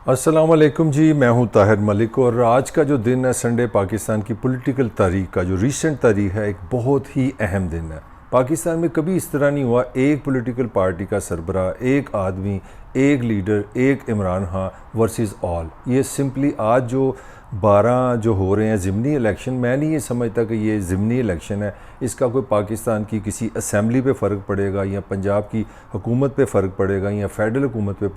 अस्सलाम वालेकुम जी, मैं हूं ताहिर मलिक और आज का जो दिन है संडे पाकिस्तान की पॉलिटिकल तारीख का जो रीसेंट तारीख है एक बहुत ही अहम दिन है। पाकिस्तान में कभी इस तरह नहीं हुआ एक पॉलिटिकल पार्टी का सरबरा, एक आदमी, एक लीडर, एक इमरान खान वर्सेस ऑल। ये सिंपली आज जो 12 जो हो रहे हैं ज़िमनी इलेक्शन, मैं नहीं ये समझता कि ये ज़िमनी इलेक्शन है, इसका कोई पाकिस्तान की किसी असम्बली पे फ़र्क पड़ेगा या पंजाब की हुकूमत पे फ़र्क पड़ेगा या फेडरल हुकूमत पे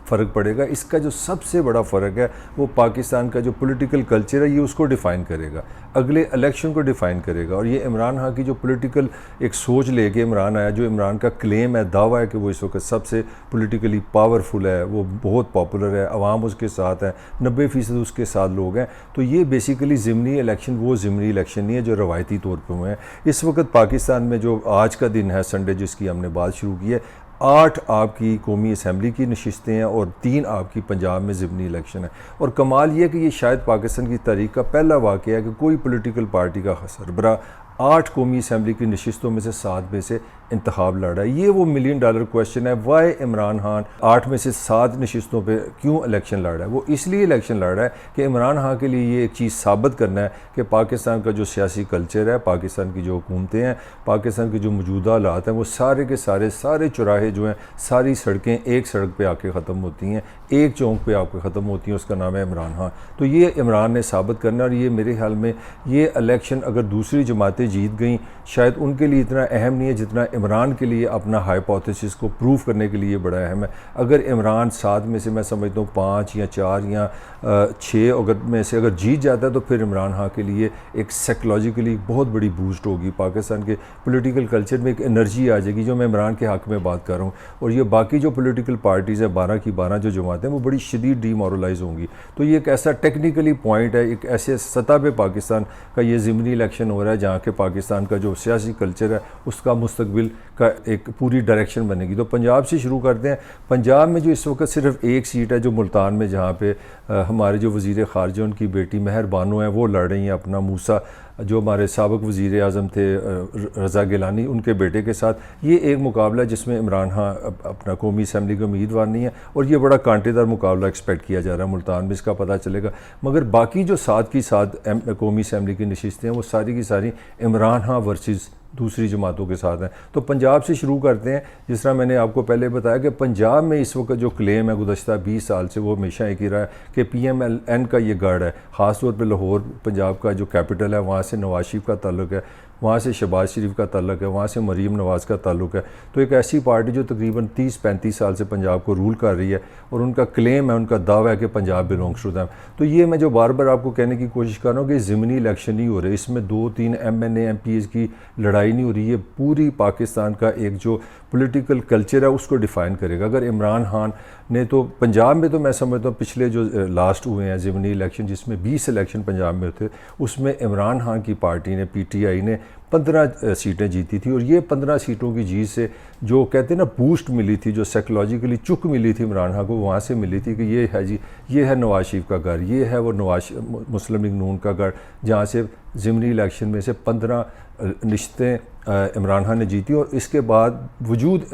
फ़र्क पड़ेगा। इसका जो सबसे बड़ा फ़र्क है वो पाकिस्तान का जो पॉलिटिकल कल्चर है ये उसको डिफ़ाइन करेगा, अगले इलेक्शन को डिफ़ाइन करेगा। और ये इमरान खान की जो पॉलिटिकल एक सोच लेके इमरान आया, जो इमरान का क्लेम है, दावा है कि वो इस वक्त सबसे पॉलिटिकली पावरफुल है, वो बहुत पॉपुलर है, आवाम उसके साथ है, 90% उसके साथ लोग हैं। तो ये बेसिकली ज़िमनी इलेक्शन वो ज़िमनी इलेक्शन नहीं है जो रवायती तौर पे हुए हैं। इस वक्त पाकिस्तान में जो आज का दिन है संडे, जिसकी हमने बात शुरू की है, 8 आपकी कौमी असम्बली की नशिस्तें हैं और 3 आपकी पंजाब में ज़िमनी इलेक्शन है। और कमाल ये है कि ये शायद पाकिस्तान की तारीख का पहला वाक़या है कि कोई पॉलिटिकल पार्टी का सरबरा 8 कौमी असम्बली की नशिस्तों में से 7 में से इंतखाब लड़ा है। ये वो $1 मिलियन क्वेश्चन है, वाई इमरान खान 8 में से 7 नशिस्तों पे क्यों इलेक्शन लड़ रहा है। वो इसलिए इलेक्शन लड़ रहा है कि इमरान खान के लिए ये एक चीज़ साबित करना है कि पाकिस्तान का जो सियासी कल्चर है, पाकिस्तान की जो हुकूमतें हैं, पाकिस्तान की जो मौजूदा हालात हैं, वो सारे के सारे चौराहे जो हैं, सारी सड़कें एक सड़क पर आके ख़त्म होती हैं, एक चौंक पर आके ख़त्म होती हैं, उसका नाम है इमरान खान। तो ये इमरान ने साबित करना, और ये मेरे ख्याल में ये इलेक्शन अगर दूसरी जमातें जीत गई शायद उनके लिए इतना अहम नहीं है जितना इमरान के लिए अपना हाइपोथेसिस को प्रूव करने के लिए बड़ा अहम है। अगर इमरान 7 में से मैं समझता हूँ 5 या 4 या 6 अगर में से अगर जीत जाता है तो फिर इमरान खान के लिए एक साइकोलॉजिकली बहुत बड़ी बूस्ट होगी। पाकिस्तान के पॉलिटिकल कल्चर में एक एनर्जी आ जाएगी, जो मैं इमरान के हक़ में बात कर रहा हूँ। और ये बाकी जो पॉलिटिकल पार्टीज़ हैं, 12 की 12 जो जमातें हैं, वो बड़ी शदीद डीमोरलाइज होंगी। तो ये एक ऐसा टेक्निकली पॉइंट है, एक ऐसे सतह पे पाकिस्तान का ये ज़िमनी इलेक्शन हो रहा है जहाँ के पाकिस्तान का जो सियासी कल्चर है उसका मुस्तकबिल का एक पूरी डायरेक्शन बनेगी। तो पंजाब से शुरू करते हैं। पंजाब में जो इस वक्त सिर्फ एक सीट है जो मुल्तान में, जहाँ पे हमारे जो वज़ीर ख़ारजा उनकी बेटी मेहर बानो है वो लड़ रही हैं अपना मूसा, जो हमारे साबिक़ वज़ीर आज़म थे रज़ा गिलानी, उनके बेटे के साथ। ये एक मुकाबला है जिसमें इमरान खान अपना कौमी असम्बली का उम्मीदवार नहीं है और ये बड़ा कांटेदार मुकाबला एक्सपेक्ट किया जा रहा है। मुल्तान में इसका पता चलेगा। मगर बाकी जो 7 की 7 कौमी असम्बली की नशिस्तें हैं वो सारी की सारी इमरान खान वर्सेस दूसरी जमातों के साथ हैं। तो पंजाब से शुरू करते हैं। जिस तरह मैंने आपको पहले बताया कि पंजाब में इस वक्त जो क्लेम है गुज़श्ता 20 साल से, वो हमेशा एक ही रहा है कि PMLN का ये गढ़ है। ख़ास तौर पे लाहौर पंजाब का जो कैपिटल है, वहाँ से नवाज शरीफ का ताल्लुक़ है, वहाँ से शहबाज शरीफ का ताल्लुक़ है, वहाँ से मरीम नवाज़ का ताल्लुक़ है। तो एक ऐसी पार्टी जो तकरीबन 30-35 साल से पंजाब को रूल कर रही है और उनका क्लेम है, उनका दावा है कि पंजाब बिलोंग्स टू देम। तो ये मैं जो बार बार आपको कहने की कोशिश कर रहा हूँ कि ज़िमनी इलेक्शन नहीं हो रहे, इसमें 2-3 MNA MPs की लड़ाई नहीं हो रही। ये पूरी पाकिस्तान का एक जो पॉलिटिकल कल्चर है उसको डिफ़ाइन करेगा। अगर इमरान खान ने, तो पंजाब में तो मैं समझता हूँ पिछले जो लास्ट हुए हैं ज़िमनी इलेक्शन, जिसमें 20 इलेक्शन पंजाब में थे, उसमें इमरान खान की पार्टी ने, PTI ने 15 सीटें जीती थी। और ये 15 सीटों की जीत से जो कहते हैं ना बूस्ट मिली थी, जो साइकोलॉजिकली चुक मिली थी इमरान खान को, वहाँ से मिली थी कि ये है जी, ये है नवाज शरीफ का घर, ये है वो मुस्लिम लीग नून का घर, जहाँ से ज़िमनी इलेक्शन में से 15 नशिस्तें इमरान खान ने जीती। और इसके बाद वजूद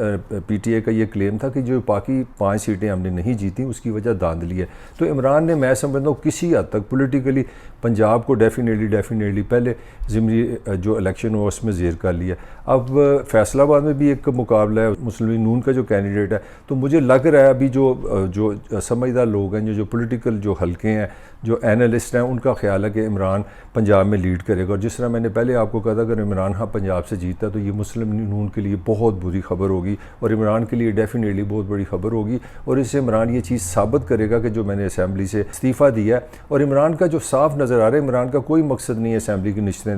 PTI का ये क्लेम था कि जो बाकी 5 सीटें हमने नहीं जीती उसकी वजह धांधली है। तो इमरान ने, मैं समझता हूँ, किसी हद तक पॉलिटिकली पंजाब को डेफिनेटली पहले ज़िमनी जो इलेक्शन हुआ उसमें ज़ेर कर लिया। अब फैसलाबाद में भी एक मुकाबला है, मुस्लिम लीग नून का जो कैंडिडेट है। तो मुझे लग रहा है अभी जो समझदार लोग हैं, जो पॉलिटिकल जो हल्के हैं, जो एनालिस्ट हैं, उनका ख्याल है कि इमरान पंजाब में लीड करेगा। और जिस तरह मैंने पहले आपको कहा था, अगर इमरान खान पंजाब से जीता तो ये मुस्लिम लीग नून के लिए बहुत बुरी खबर होगी और इमरान के लिए डेफिनेटली बहुत बड़ी खबर होगी। और इससे इमरान ये चीज़ साबित करेगा कि जो मैंने असम्बली से इस्तीफ़ा दिया है, और इमरान का जो साफ नज़र आ रहा है, इमरान का कोई मकसद नहीं है असम्बली की नशिस्तें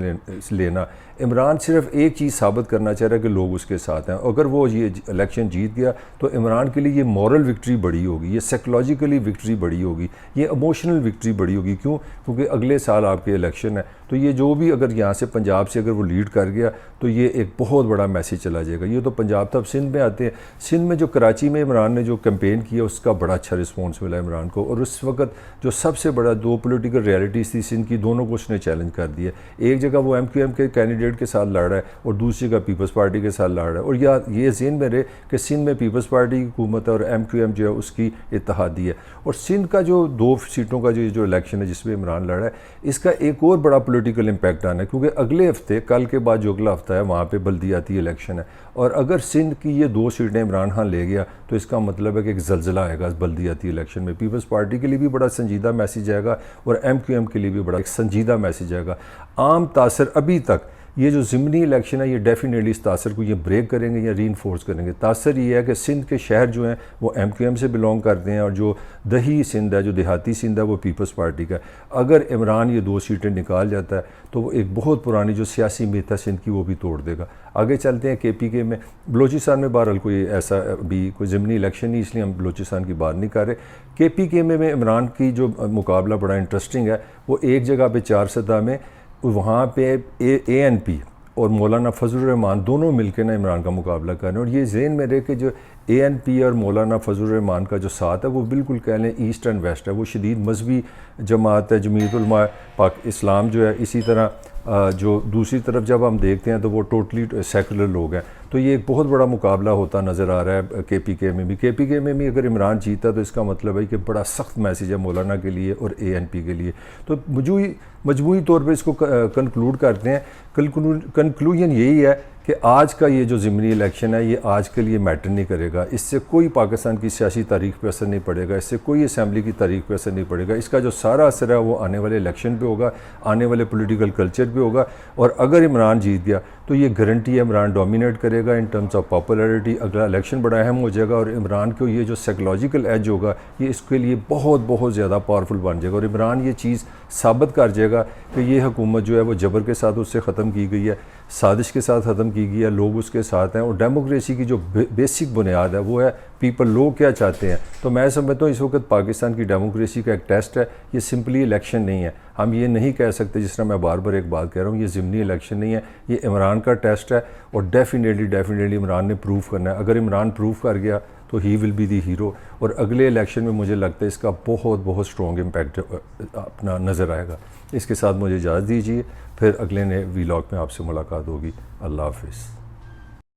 लेना। इमरान सिर्फ एक चीज़ साबित करना चाह रहा है कि लोग उसके साथ हैं। अगर वो ये इलेक्शन जीत गया तो इमरान के लिए ये मॉरल विक्ट्री बड़ी होगी, ये साइकोलॉजिकली विक्ट्री बड़ी होगी, ये इमोशनल विक्ट्री बड़ी होगी। क्योंकि अगले साल आपके इलेक्शन है। तो ये जो भी, अगर यहाँ से पंजाब से अगर वो लीड कर गया तो ये एक बहुत बड़ा मैसेज चला जाएगा। ये तो पंजाब था, अब सिंध में आते हैं। सिंध में जो कराची में इमरान ने जो कैंपेन किया उसका बड़ा अच्छा रिस्पॉन्स मिला इमरान को, और उस वक्त जो सबसे बड़ा दो पॉलिटिकल रियलिटीज़ थी सिंध की, दोनों को उसने चैलेंज कर दिया। एक जगह वो MQM के कैंडिडेट के साथ लड़ रहा है और दूसरी जगह पीपल्स पार्टी के साथ लड़ रहा है। और ये ज़हन में रहे कि सिंध में पीपल्स पार्टी की हुकूमत है और MQM जो है उसकी इत्तेहादी है। और सिंध का जो 2 सीटों का जो इलेक्शन है जिसमें इमरान लड़ रहा है, इसका एक और बड़ा पॉलिटिकल इम्पैक्ट आना है, क्योंकि अगले हफ्ते, कल के बाद जो अगला हफ्ता है वहाँ पे बल्दियाती इलेक्शन है। और अगर सिंध की ये 2 सीटें इमरान खान ले गया तो इसका मतलब है कि एक जल्जला आएगा इस बल्दियाती इलेक्शन में। पीपल्स पार्टी के लिए भी बड़ा संजीदा मैसेज आएगा और MQM के लिए भी बड़ा एक संजीदा मैसेज आएगा। आम तासर अभी तक ये जो ज़िमनी इलेक्शन है ये डेफिनेटली इस तासर को ये ब्रेक करेंगे या रीइंफोर्स करेंगे। तासर ये है कि सिंध के शहर जो हैं वो MQM से बिलोंग करते हैं और जो दही सिंध है, जो देहाती सिंध है, वो पीपल्स पार्टी का है। अगर इमरान ये 2 सीटें निकाल जाता है तो वो एक बहुत पुरानी जो सियासी मीत है सिंध की वो भी तोड़ देगा। आगे चलते हैं KPK में। बलोचिस्तान में बहरहाल कोई ऐसा भी कोई ज़िमनी इलेक्शन नहीं, इसलिए हम बलोचिस्तान की बात नहीं कर रहे। KPK में इमरान की जो मुकाबला बड़ा इंटरेस्टिंग है, वो एक जगह पर 4 सतह में, वहाँ पे ANP और मौलाना फजलुर रहमान दोनों मिलकर ना इमरान का मुकाबला कर रहे हैं। और ये ज़हन में रहे कि जो ANP और मौलाना फजलुर रहमान का जो साथ है वो बिल्कुल कह लें ईस्ट एंड वेस्ट है। वो शदीद मजहबी जमात है, जमीयत उलमा पाक इस्लाम जो है। इसी तरह जो दूसरी तरफ जब हम देखते हैं तो वो टोटली सेकुलर लोग हैं। तो ये एक बहुत बड़ा मुकाबला होता नज़र आ रहा है KPK में भी। KPK में भी अगर इमरान जीता तो इसका मतलब है कि बड़ा सख्त मैसेज है मौलाना के लिए और ANP के लिए। तो मजमूई तौर पे इसको कंक्लूड करते हैं। कंक्लूजन यही है कि आज का ये जो ज़िमनी इलेक्शन है ये आज के लिए मैटर नहीं करेगा। इससे कोई पाकिस्तान की सियासी तारीख पे असर नहीं पड़ेगा, इससे कोई असम्बली की तारीख पे असर नहीं पड़ेगा। इसका जो सारा असर है वो आने वाले इलेक्शन पे होगा, आने वाले पॉलिटिकल कल्चर पे होगा। और अगर इमरान जीत गया तो ये गारंटी है इमरान डोमिनेट करेगा इन टर्म्स ऑफ पॉपुलैरिटी। अगला इलेक्शन बड़ा अहम हो जाएगा और इमरान को ये जो साइकोलॉजिकल एज होगा ये इसके लिए बहुत ज़्यादा पावरफुल बन जाएगा। और इमरान ये चीज़ साबित कर जाएगा कि ये हुकूमत जो है वो जबर के साथ उससे ख़त्म की गई है, साजिश के साथ ख़त्म की गई है, लोग उसके साथ हैं। और डेमोक्रेसी की जो बेसिक बुनियाद है वो है पीपल, लोग क्या चाहते हैं। तो मैं समझता हूँ इस वक्त पाकिस्तान की डेमोक्रेसी का एक टेस्ट है, ये सिंपली इलेक्शन नहीं है। हम ये नहीं कह सकते, जिस तरह मैं बार बार एक बात कह रहा हूँ, ये ज़िमनी इलेक्शन नहीं है, ये इमरान का टेस्ट है। और डेफिनेटली इमरान ने प्रूव करना है। अगर इमरान प्रूव कर गया तो he will be the hero. और अगले इलेक्शन में मुझे लगता है इसका बहुत स्ट्रॉन्ग इम्पैक्ट अपना नज़र आएगा। इसके साथ मुझे इजाज़त दीजिए, फिर अगले नए व्लॉग में आपसे मुलाकात होगी। अल्लाह हाफिज़।